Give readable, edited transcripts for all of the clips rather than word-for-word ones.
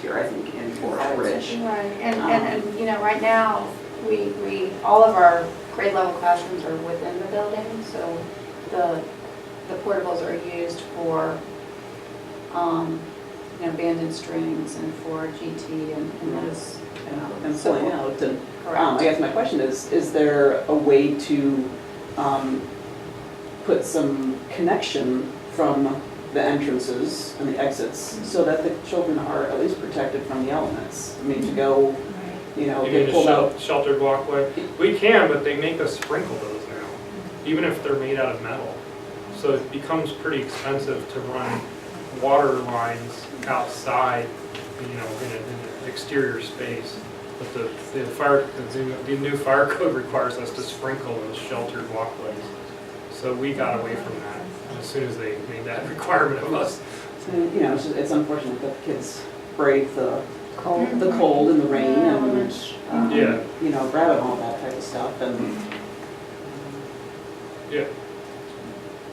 here, I think, in Forest Ridge. Right, and you know, right now, we all of our grade level classrooms are within the building, so the portables are used for, you know, band and strings and for GT and those. And pulling out, and I Correct. guess my question is there a way to put some connection from the entrances and the exits so that the children are at least protected from the elements? I mean, to go, you know, You mean get pulled out. a sheltered walkway? We can, but they make us sprinkle those now, even if they're made out of metal. So it becomes pretty expensive to run water lines outside, you know, in an exterior space. But the new fire code requires us to sprinkle those sheltered walkways. So we got away from that as soon as they made that requirement of us. So, you know, it's unfortunate that the kids brave the Cold. and the rain and, Yeah. you know, grab all that type of stuff. And Yeah.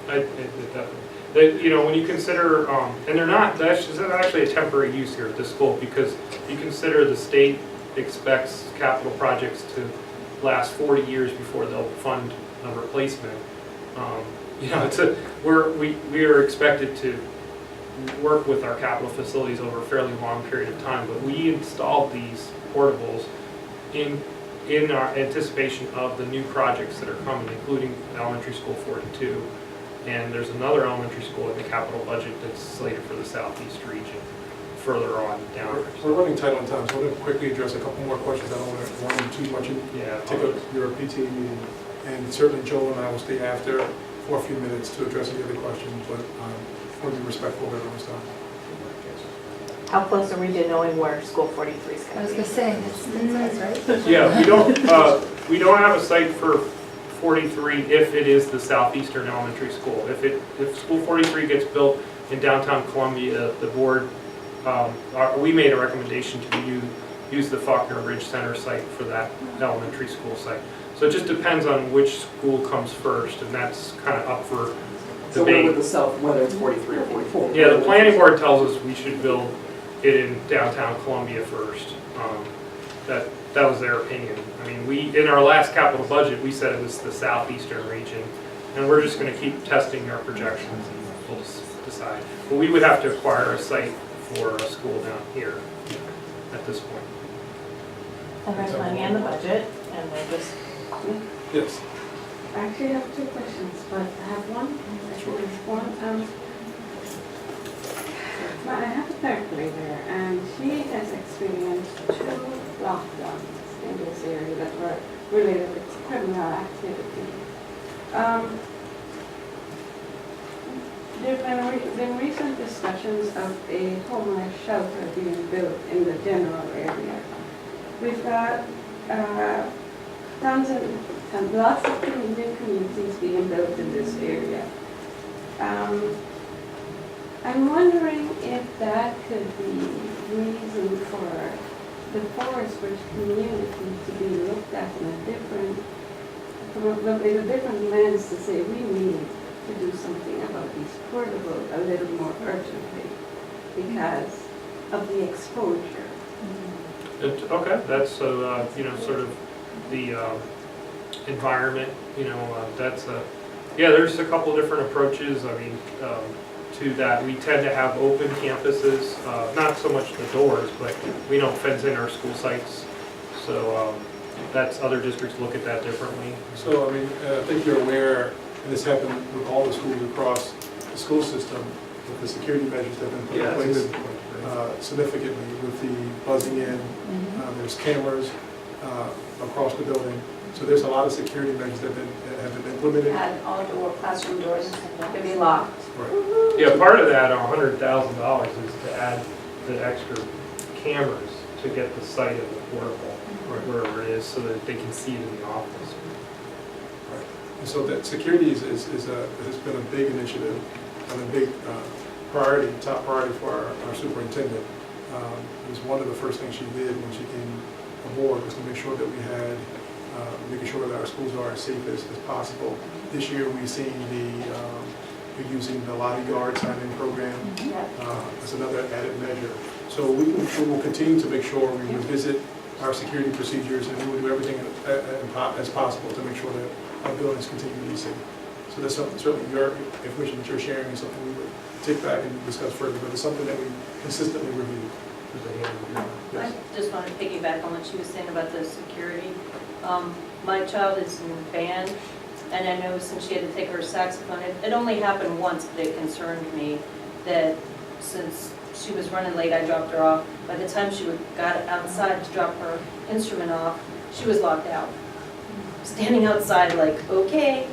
It definitely. You know, when you consider, and they're not, that's actually a temporary use here at this school, because you consider the state expects capital projects to last 40 years before they'll fund a replacement. You know, we are expected to work with our capital facilities over a fairly long period of time, but we installed these portables in our anticipation of the new projects that are coming, including elementary school 42. And there's another elementary school in the capital budget that's slated for the southeast region, further on down. We're running tight on time, so I'm going to quickly address a couple more questions. I don't want to run too much and Yeah. take up your PTA meeting. And certainly Joel and I will stay after for a few minutes to address any other questions, but I want to be respectful of everyone's time. How close are we to knowing where school 43 is I going was to gonna be? say, it's right? Yeah, we don't have a site for 43 if it is the southeastern elementary school. If school 43 gets built in downtown Columbia, the board, we made a recommendation to use the Faulkner Ridge Center site for that elementary school site. So it just depends on which school comes first, and that's kind of up for so where would debate. the south, whether it's 43 or 44? Yeah, the planning board tells us we should build it in downtown Columbia first. That was their opinion. I mean, in our last capital budget, we said it was the southeastern region, and we're just going to keep testing our projections and we'll just decide. But we would have to acquire a site for a school down here at this point. And there's money in the budget, and they just, Yes. Actually, I have two questions, but I have one. I have a third grader, and she has experienced 2 lockdowns in this area that were related to criminal activity. There have been recent discussions of a homeless shelter being built in the general area. We've got tons and lots of new communities being built in this area. I'm wondering if that could be reason for the Forest Ridge community to be looked at in a different lens, to say we need to do something about these portables a little more urgently because of the exposure. Okay, that's you know, sort of the environment. You know, yeah. There's a couple different approaches. I mean, to that, we tend to have open campuses, not so much the doors, but we don't fence in our school sites. So that's other districts look at that differently. So, I mean, I think you're aware, and this happened with all the schools across the school system, with the security measures that have been put in place significantly with the buzzing in. There's cameras across the building. So there's a lot of security measures that have been implemented. Had all classroom doors to be locked. Right. Yeah, part of that $100,000 is to add the extra cameras to get the site of the portable wherever it is, so that they can see it in the office. Right. And so that security has been a big initiative and a big priority, top priority for our superintendent. It was one of the first things she did when she came aboard, was to make sure that we had, making sure that our schools are as safe as possible. This year we've seen we're using the lobby guard sign-in program. Yeah. As another added measure. So we will continue to make sure we revisit our security procedures, and we will do everything as possible to make sure that our buildings continue to be safe. So that's something, certainly your information that you're sharing is something we would take back and discuss further, but it's something that we consistently review. I Yes. just want to piggyback on what she was saying about the security. My child is in band, and I know since she had to take her saxophone, it only happened once, but it concerned me that since she was running late, I dropped her off. By the time she got outside to drop her instrument off, she was locked out. Standing outside like, okay.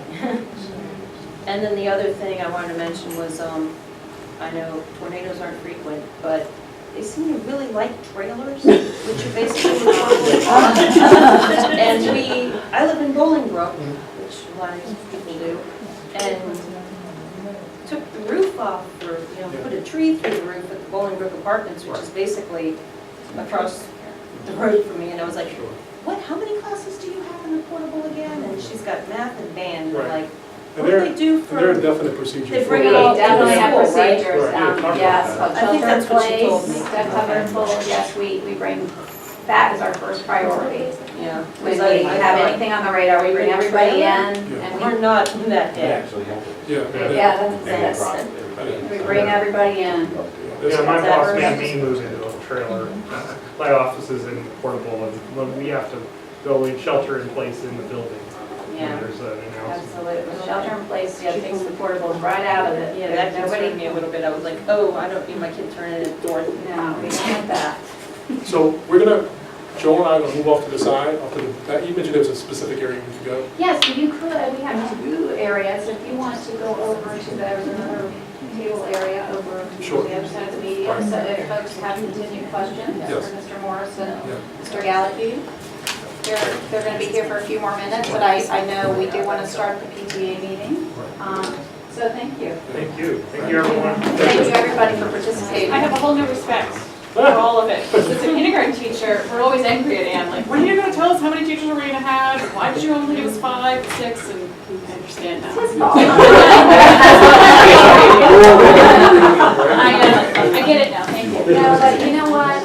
And then the other thing I wanted to mention was, I know tornadoes aren't frequent, but they seem to really like trailers, which are basically and I live in Bolingbrook, which a lot of people do, and took the roof off, or put a tree through the roof at the Bolingbrook Apartments, which is basically across the road from me, and I was like, what? How many classes do you have in the portable again? And she's got math and band, and I'm like, what do they do for? There are definite procedures. They for bring We it all definitely have to school, right? procedures, Right. yes, called I think shelter in that's what she told place, me. that cover and full, yes, we bring, that is our first priority. Yeah. When we have anything on the radar, we bring everybody in, and We're not in that head. Yeah. yeah, that's, we bring everybody in. Yeah, my That boss works. made me move into a trailer. My office is in portable, and when we have to go in shelter in place in the building, Yeah, there's an announcement. absolutely. Shelter in place, yeah, takes the portables right out of it. Yeah, that Nobody, concerned me a little bit. I was like, oh, I don't need my kid turning in a door. no, we don't want that. So we're gonna, Joel and I are gonna move off to the side, you mentioned there was a specific area we could go. Yes, you could, we have two areas, if you want to go over to, there's another table area over on Sure. the other side of the meeting. Right. So if folks have continued questions for Yes. Mr. Morris and Yeah. Mr. Gallihue, they're going to be here for a few more minutes, but I know we do want to start the PTA meeting. So thank you. Thank you. Thank you, everyone. Thank you, everybody, for participating. I have a whole new respect for all of it. As a kindergarten teacher, we're always angry at Ann, like, when are you gonna tell us how many teachers are we gonna have? Why did you only give us 5 or 6? And I understand now. His fault. I get it now, thank you. No, but you know what?